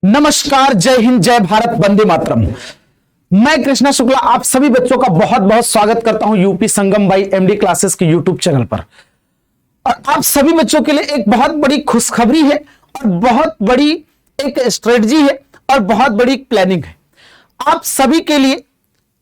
नमस्कार, जय हिंद, जय भारत, वंदे मातरम। मैं कृष्णा शुक्ला आप सभी बच्चों का बहुत बहुत स्वागत करता हूं UP Sangam by MD classes के यूट्यूब चैनल पर। और आप सभी बच्चों के लिए एक बहुत बड़ी खुशखबरी है और बहुत बड़ी एक स्ट्रेटजी है और बहुत बड़ी प्लानिंग है आप सभी के लिए,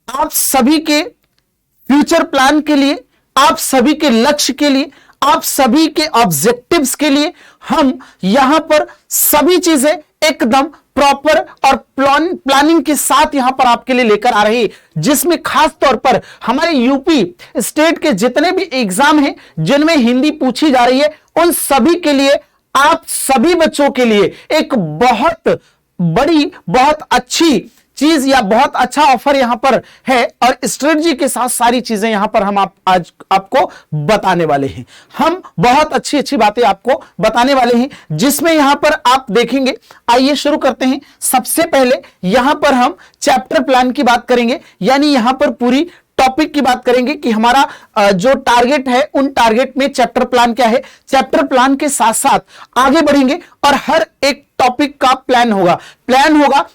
आप सभी के फ्यूचर प्लान के लिए, आप सभी के लक्ष्य के लिए, आप सभी के ऑब्जेक्टिव्स के लिए। हम यहां पर सभी चीजें एकदम प्रॉपर और प्लानिंग के साथ यहां पर आपके लिए लेकर आ रही है, जिसमें खास तौर पर हमारे यूपी स्टेट के जितने भी एग्जाम हैं जिनमें हिंदी पूछी जा रही है, उन सभी के लिए, आप सभी बच्चों के लिए एक बहुत बड़ी, बहुत अच्छी चीज या बहुत अच्छा ऑफर यहां पर है और स्ट्रेटजी के साथ सारी चीजें यहां पर हम आज आपको बताने वाले हैं। हम बहुत अच्छी अच्छी बातें आपको बताने वाले हैं, जिसमें यहां पर आप देखेंगे। आइए शुरू करते हैं। सबसे पहले यहां पर हम चैप्टर प्लान की बात करेंगे, यानी यहां पर पूरी टॉपिक की बात करेंगे कि हमारा जो टारगेट है उन टारगेट में चैप्टर प्लान क्या है। चैप्टर प्लान के साथ साथ आगे बढ़ेंगे और हर एक टॉपिक का प्लान होगा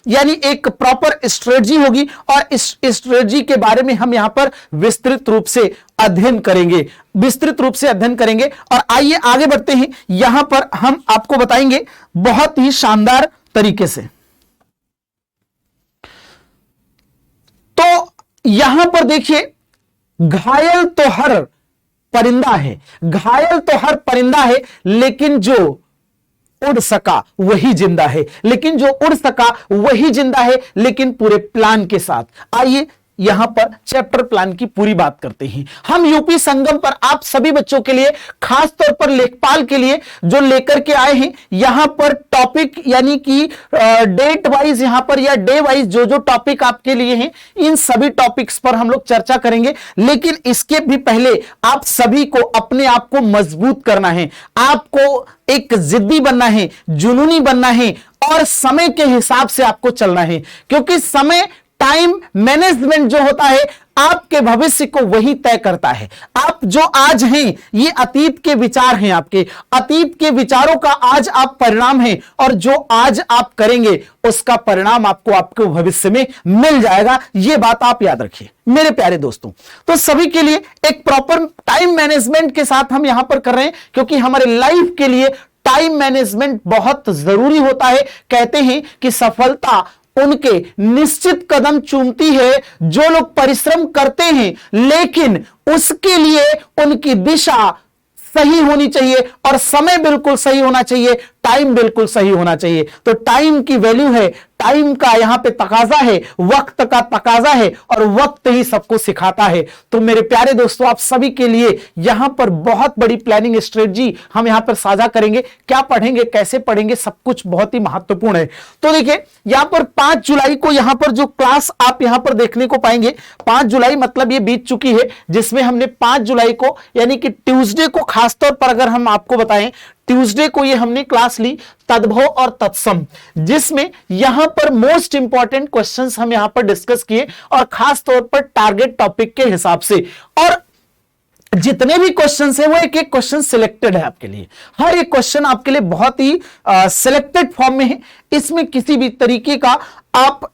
यानी एक प्रॉपर स्ट्रेटजी होगी और इस स्ट्रेटजी के बारे में हम यहां पर विस्तृत रूप से अध्ययन करेंगे। और आइए आगे बढ़ते हैं। यहां पर हम आपको बताएंगे बहुत ही शानदार तरीके से। तो यहां पर देखिए, घायल तो हर परिंदा है, लेकिन जो उड़ सका वही जिंदा है, लेकिन पूरे प्लान के साथ। आइए यहां पर चैप्टर प्लान की पूरी बात करते हैं। हम यूपी संगम पर आप सभी बच्चों के लिए, खास तौर पर लेखपाल के लिए जो लेकर के आए हैं, यहां पर टॉपिक यानी कि डेट वाइज यहां पर या डे वाइज जो टॉपिक आपके लिए हैं, इन सभी टॉपिक्स पर हम लोग चर्चा करेंगे। लेकिन इसके भी पहले आप सभी को अपने आप को मजबूत करना है, आपको एक जिद्दी बनना है, जुनूनी बनना है और समय के हिसाब से आपको चलना है, क्योंकि समय, टाइम मैनेजमेंट जो होता है आपके भविष्य को वही तय करता है। आप जो आज हैं ये अतीत के विचार हैं, आपके अतीत के विचारों का आज आप परिणाम हैं और जो आज आप करेंगे उसका परिणाम आपको आपके भविष्य में मिल जाएगा। ये बात आप याद रखिए मेरे प्यारे दोस्तों। तो सभी के लिए एक प्रॉपर टाइम मैनेजमेंट के साथ हम यहां पर कर रहे हैं, क्योंकि हमारे लाइफ के लिए टाइम मैनेजमेंट बहुत जरूरी होता है। कहते हैं कि सफलता उनके निश्चित कदम चूमती है जो लोग परिश्रम करते हैं, लेकिन उसके लिए उनकी दिशा सही होनी चाहिए और समय बिल्कुल सही होना चाहिए, टाइम बिल्कुल सही होना चाहिए। तो टाइम की वैल्यू है, टाइम का यहां पे तकाजा है, वक्त का तकाजा है और वक्त ही सबको सिखाता है। तो मेरे प्यारे दोस्तों, आप सभी के लिए यहां पर बहुत बड़ी प्लानिंग स्ट्रेटजी हम यहां पर साझा करेंगे। क्या पढ़ेंगे, कैसे पढ़ेंगे, सब कुछ बहुत ही महत्वपूर्ण है। तो देखिए, यहां पर 5 जुलाई को यहां पर जो क्लास आप यहां पर देखने को पाएंगे, 5 जुलाई मतलब ये बीत चुकी है, जिसमें हमने 5 जुलाई को यानी कि ट्यूसडे को, खासतौर पर अगर हम आपको बताएं, ट्यूसडे को ये हमने क्लास ली तद्भव और तत्सम, जिसमें यहां पर मोस्ट इंपॉर्टेंट क्वेश्चंस हम यहां पर डिस्कस किए और खास तौर पर टारगेट टॉपिक के हिसाब से। और जितने भी क्वेश्चंस हैं वो एक एक क्वेश्चन सिलेक्टेड है आपके लिए, हर एक क्वेश्चन आपके लिए बहुत ही सिलेक्टेड फॉर्म में है। इसमें किसी भी तरीके का आप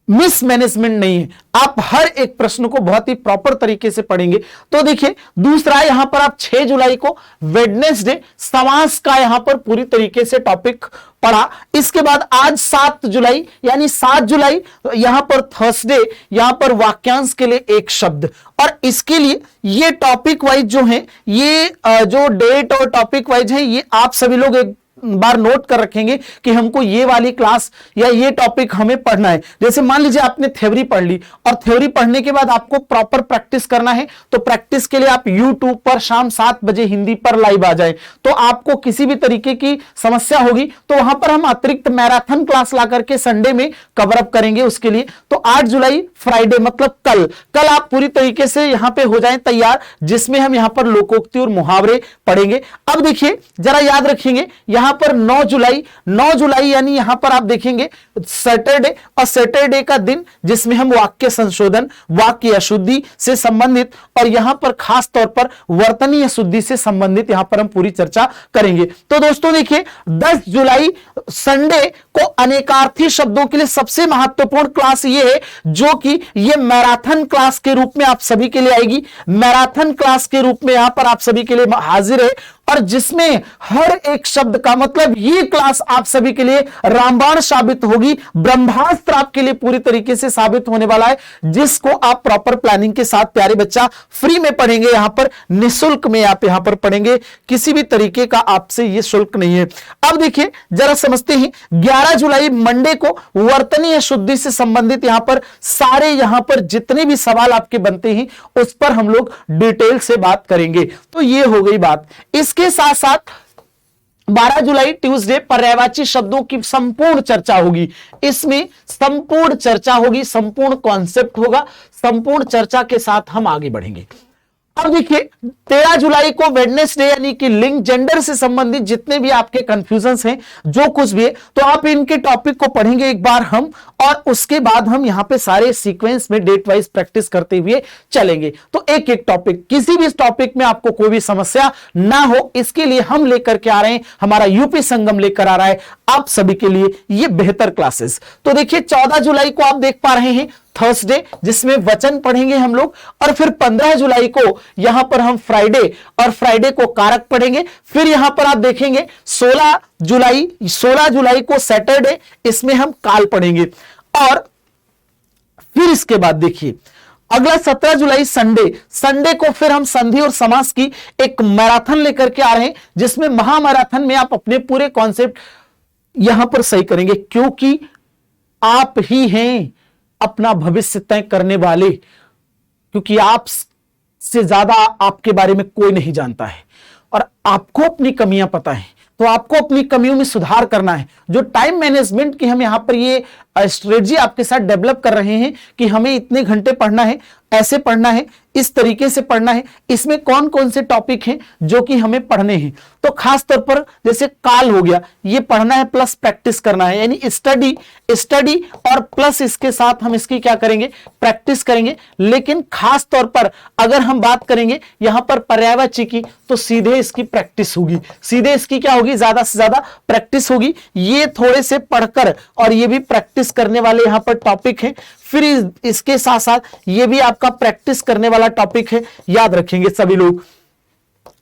मिसमैनेजमेंट नहीं है, आप हर एक प्रश्न को बहुत ही प्रॉपर तरीके से पढ़ेंगे। तो देखिए, दूसरा यहां पर आप 6 जुलाई को वेडनेसडे समास का यहां पर पूरी तरीके से टॉपिक पढ़ा। इसके बाद आज 7 जुलाई यानी 7 जुलाई यहां पर थर्सडे, यहां पर वाक्यांश के लिए एक शब्द। और इसके लिए ये टॉपिक वाइज जो है, ये जो डेट और टॉपिक वाइज है, ये आप सभी लोग एक बार नोट कर रखेंगे कि हमको ये वाली क्लास या ये टॉपिक हमें पढ़ना है। जैसे मान लीजिए आपने थ्योरी पढ़ ली और थ्योरी पढ़ने के बाद आपको प्रॉपर प्रैक्टिस करना है, तो प्रैक्टिस के लिए आप YouTube पर शाम 7 बजे हिंदी पर लाइव आ जाए। तो आपको किसी भी तरीके की समस्या होगी तो वहां पर हम अतिरिक्त मैराथन क्लास ला करके संडे में कवर अप करेंगे उसके लिए। तो 8 जुलाई फ्राइडे मतलब कल आप पूरी तरीके से यहां पे हो जाएं तैयार, जिसमें हम यहां पर लोकोक्ति और मुहावरे पढ़ेंगे। अब देखिए, जरा याद रखेंगे, यहां यहां पर 9 जुलाई यानी यहां पर आप देखेंगे सैटरडे, और सैटरडे का दिन जिसमें हम वाक्य संशोधन, वाक्य अशुद्धि से संबंधित और यहां पर खास तौर पर वर्तनी अशुद्धि से संबंधित यहां पर हम पूरी चर्चा करेंगे। तो दोस्तों देखिए 10 जुलाई संडे को अनेकार्थी शब्दों के लिए सबसे महत्वपूर्ण क्लास ये है, जो कि ये मैराथन क्लास के रूप में आप सभी के लिए आएगी। मैराथन क्लास के रूप में यहां पर आप सभी के लिए हाजिर है, और जिसमें हर एक शब्द का मतलब ये क्लास आप सभी के लिए रामबाण साबित होगी, ब्रह्मास्त्र आपके लिए पूरी तरीके से साबित होने वाला है, जिसको आप प्रॉपर प्लानिंग के साथ प्यारे बच्चा फ्री में पढ़ेंगे। यहां पर निःशुल्क में आप यहां पर पढ़ेंगे, किसी भी तरीके का आपसे ये शुल्क नहीं है। अब देखिए जरा समझते हैं, 11 जुलाई मंडे को वर्तनी अशुद्धि से संबंधित यहां पर सारे यहां पर जितने भी सवाल आपके बनते हैं उस पर हम लोग डिटेल से बात करेंगे। तो ये हो गई बात। इसके साथ साथ 12 जुलाई ट्यूसडे पर्यायवाची शब्दों की संपूर्ण चर्चा होगी। इसमें संपूर्ण चर्चा होगी, संपूर्ण कॉन्सेप्ट होगा, संपूर्ण चर्चा के साथ हम आगे बढ़ेंगे। अब देखिए 13 जुलाई को वेडनेसडे यानी कि लिंग जेंडर से संबंधित जितने भी आपके कंफ्यूजन्स हैं, जो कुछ भी है, तो आप इनके टॉपिक को पढ़ेंगे एक बार हम, और उसके बाद हम यहां पे सारे सीक्वेंस में डेट वाइज प्रैक्टिस करते हुए चलेंगे। तो एक एक टॉपिक, किसी भी टॉपिक में आपको कोई भी समस्या ना हो, इसके लिए हम लेकर के आ रहे हैं, हमारा यूपी संगम लेकर आ रहा है आप सभी के लिए ये बेहतर क्लासेस। तो देखिए 14 जुलाई को आप देख पा रहे हैं थर्सडे, जिसमें वचन पढ़ेंगे हम लोग, और फिर 15 जुलाई को यहां पर हम फ्राइडे, और फ्राइडे को कारक पढ़ेंगे। फिर यहां पर आप देखेंगे 16 जुलाई को सैटरडे, इसमें हम काल पढ़ेंगे। और फिर इसके बाद देखिए अगला 17 जुलाई संडे को फिर हम संधि और समास की एक मैराथन लेकर के आ रहे हैं, जिसमें महामैराथन में आप अपने पूरे कॉन्सेप्ट यहां पर सही करेंगे, क्योंकि आप ही हैं अपना भविष्य तय करने वाले, क्योंकि आप से ज्यादा आपके बारे में कोई नहीं जानता है, और आपको अपनी कमियां पता है, तो आपको अपनी कमियों में सुधार करना है। जो टाइम मैनेजमेंट की हम यहां पर ये स्ट्रेटजी आपके साथ डेवलप कर रहे हैं कि हमें इतने घंटे पढ़ना है, ऐसे पढ़ना है, इस तरीके से पढ़ना है, इसमें कौन कौन से टॉपिक हैं जो कि हमें पढ़ने हैं। तो खास तौर पर जैसे काल हो गया, ये पढ़ना है प्लस प्रैक्टिस करना है, यानी स्टडी और प्लस इसके साथ हम इसकी क्या करेंगे, प्रैक्टिस करेंगे। लेकिन खास तौर पर अगर हम बात करेंगे यहां पर पर्यायवाची की, तो सीधे इसकी प्रैक्टिस होगी, सीधे इसकी क्या होगी, ज्यादा से ज्यादा प्रैक्टिस होगी। ये थोड़े से पढ़कर और ये भी प्रैक्टिस करने वाले यहां पर टॉपिक हैं। फिर इसके साथ साथ ये भी आपका प्रैक्टिस करने वाला टॉपिक है, याद रखेंगे सभी लोग।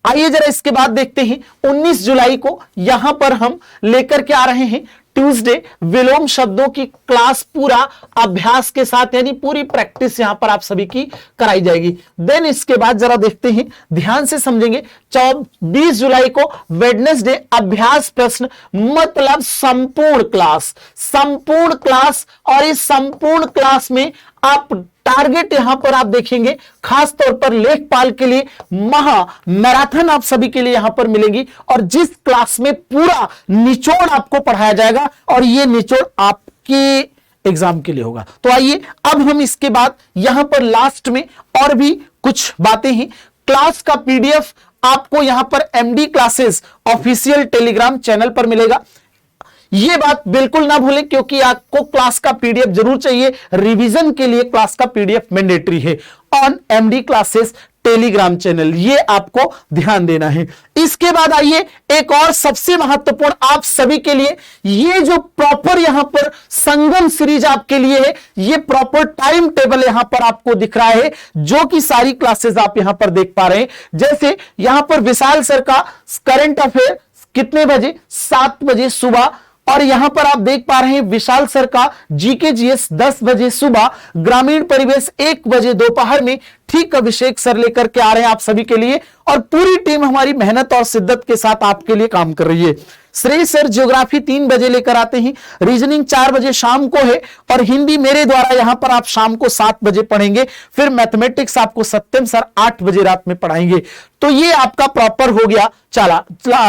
आइए जरा इसके बाद देखते हैं 19 जुलाई को यहां पर हम लेकर के आ रहे हैं ट्यूसडे विलोम शब्दों की क्लास, पूरा अभ्यास के साथ, यानी पूरी प्रैक्टिस यहां पर आप सभी की कराई जाएगी। देन इसके बाद जरा देखते हैं, ध्यान से समझेंगे, 20 जुलाई को वेडनेसडे अभ्यास प्रश्न, मतलब संपूर्ण क्लास, और इस संपूर्ण क्लास में आप टारगेट यहां पर आप देखेंगे खास तौर पर लेखपाल के लिए महा मैराथन आप सभी के लिए यहां पर मिलेगी, और जिस क्लास में पूरा निचोड़ आपको पढ़ाया जाएगा, और ये निचोड़ आपके एग्जाम के लिए होगा। तो आइए अब हम इसके बाद यहां पर लास्ट में और भी कुछ बातें हैं। क्लास का पीडीएफ आपको यहां पर MD classes official Telegram channel पर मिलेगा। ये बात बिल्कुल ना भूलें, क्योंकि आपको क्लास का पीडीएफ जरूर चाहिए, रिवीजन के लिए क्लास का पीडीएफ मैंडेटरी है on MD classes Telegram channel, ये आपको ध्यान देना है। इसके बाद आइए एक और सबसे महत्वपूर्ण आप सभी के लिए, ये जो प्रॉपर यहां पर संगम सीरीज आपके लिए है, ये प्रॉपर टाइम टेबल यहां पर आपको दिख रहा है, जो कि सारी क्लासेस आप यहां पर देख पा रहे हैं। जैसे यहां पर विशाल सर का करंट अफेयर कितने बजे, 7 बजे सुबह, और यहां पर आप देख पा रहे हैं विशाल सर का जीके जीएस 10 बजे सुबह, ग्रामीण परिवेश 1 बजे दोपहर में, ठीक अभिषेक सर लेकर के आ रहे हैं आप सभी के लिए, और पूरी टीम हमारी मेहनत और शिद्दत के साथ आपके लिए काम कर रही है। श्रेय सर ज्योग्राफी 3 बजे लेकर आते हैं, रीजनिंग 4 बजे शाम को है, और हिंदी मेरे द्वारा यहां पर आप शाम को 7 बजे पढ़ेंगे। फिर मैथमेटिक्स आपको सत्यम सर 8 बजे रात में पढ़ाएंगे। तो ये आपका प्रॉपर हो गया, चला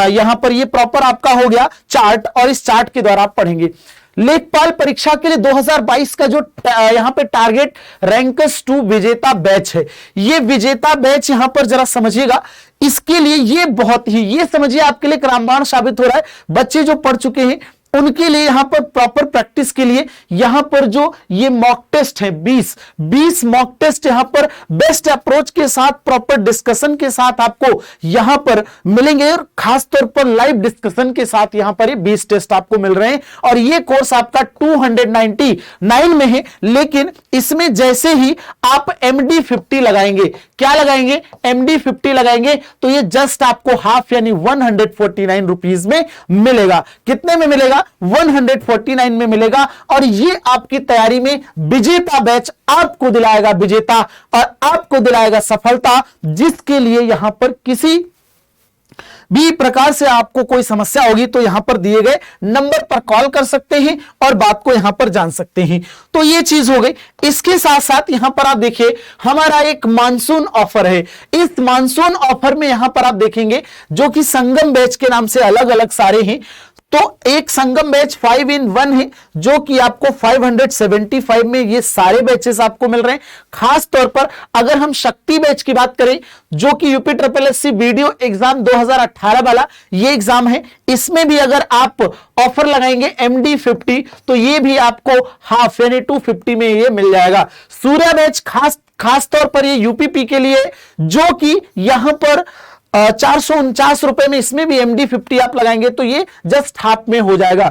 यहां पर ये प्रॉपर आपका हो गया चार्ट, और इस चार्ट के द्वारा आप पढ़ेंगे। लेखपाल परीक्षा के लिए 2022 का जो यहां पे टारगेट रैंकर्स 2 विजेता बैच है, ये विजेता बैच यहां पर जरा समझिएगा। इसके लिए ये बहुत ही, ये समझिए आपके लिए रामबाण साबित हो रहा है। बच्चे जो पढ़ चुके हैं उनके लिए यहां पर प्रॉपर प्रैक्टिस के लिए यहां पर जो ये मॉक टेस्ट है 20 मॉक टेस्ट यहां पर बेस्ट अप्रोच के साथ, प्रॉपर डिस्कशन के साथ आपको यहां पर मिलेंगे, और खासतौर पर लाइव डिस्कशन के साथ यहां पर ये 20 टेस्ट आपको मिल रहे हैं। और ये कोर्स आपका 299 में है, लेकिन इसमें जैसे ही आप MD 50 लगाएंगे, क्या लगाएंगे, MD 50 लगाएंगे, तो ये जस्ट आपको हाफ यानी 149 रुपीज में मिलेगा। कितने में मिलेगा, 149 में मिलेगा। और ये आपकी तैयारी में विजेता बैच आपको दिलाएगा विजेता, और आपको दिलाएगा सफलता, जिसके लिए यहां पर किसी भी प्रकार से आपको कोई समस्या होगी तो यहां पर दिए गए नंबर पर कॉल कर सकते हैं और बात को यहां पर जान सकते हैं। तो ये चीज हो गई। इसके साथ साथ यहां पर आप देखिए हमारा एक मानसून ऑफर है। इस मानसून ऑफर में यहां पर आप देखेंगे जो कि संगम बैच के नाम से अलग अलग सारे हैं। तो एक संगम बैच 5 in 1 है जो कि आपको 575 में ये सारे बैचेस आपको मिल रहे हैं। खास तौर पर अगर हम शक्ति बैच की बात करें जो कि यूपी SSSC वीडियो एग्जाम 2018 वाला ये एग्जाम है, इसमें भी अगर आप ऑफर लगाएंगे MD 50 तो ये भी आपको हाफ यानी 250 में ये मिल जाएगा। सूर्या बैच खास तौर पर ये यूपीपी के लिए जो कि यहां पर 449 रुपए में, इसमें भी MD 50 आप लगाएंगे तो ये जस्ट हाफ में हो जाएगा।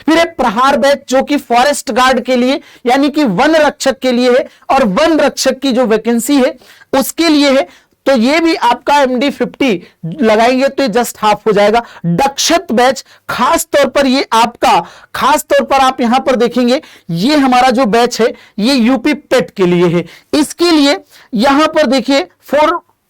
फिर एक प्रहार बैच जो कि फॉरेस्ट गार्ड के लिए यानी कि वन रक्षक के लिए है, और वन रक्षक की जो वैकेंसी है उसके लिए है, तो ये भी आपका MD 50 लगाएंगे तो ये जस्ट हाफ हो जाएगा। दक्षत बैच खास तौर पर ये आपका, खास तौर पर आप यहां पर देखेंगे ये हमारा जो बैच है ये यूपी पेट के लिए है। इसके लिए यहां पर देखिए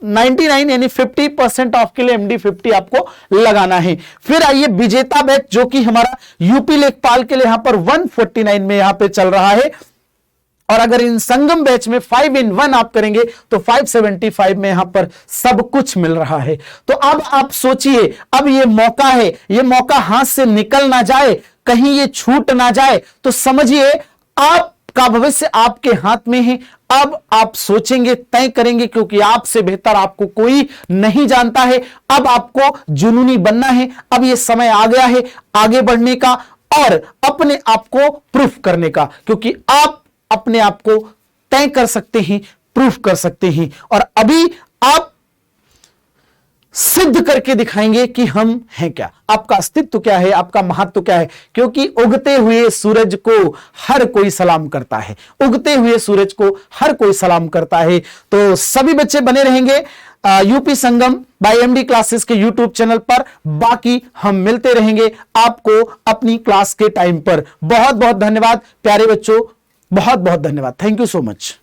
499 यानी 50% ऑफ के लिए MD 50 आपको लगाना है। फिर आइए विजेता बैच जो कि हमारा यूपी लेखपाल के लिए यहां पर 149 में यहां पे चल रहा है, और अगर इन संगम बैच में 5 in 1 आप करेंगे तो 575 में यहां पर सब कुछ मिल रहा है। तो अब आप सोचिए, अब ये मौका है, ये मौका हाथ से निकल ना जाए, कहीं ये छूट ना जाए, तो समझिए आपका भविष्य आपके हाथ में है। अब आप सोचेंगे, तय करेंगे, क्योंकि आपसे बेहतर आपको कोई नहीं जानता है। अब आपको जुनूनी बनना है। अब ये समय आ गया है आगे बढ़ने का और अपने आप को प्रूफ करने का, क्योंकि आप अपने आप को तय कर सकते हैं, प्रूफ कर सकते हैं, और अभी आप सिद्ध करके दिखाएंगे कि हम हैं क्या, आपका अस्तित्व क्या है, आपका महत्व क्या है। क्योंकि उगते हुए सूरज को हर कोई सलाम करता है, उगते हुए सूरज को हर कोई सलाम करता है। तो सभी बच्चे बने रहेंगे यूपी संगम बाय MD क्लासेस के YouTube चैनल पर। बाकी हम मिलते रहेंगे आपको अपनी क्लास के टाइम पर। बहुत बहुत धन्यवाद प्यारे बच्चों, बहुत बहुत धन्यवाद। Thank you so much.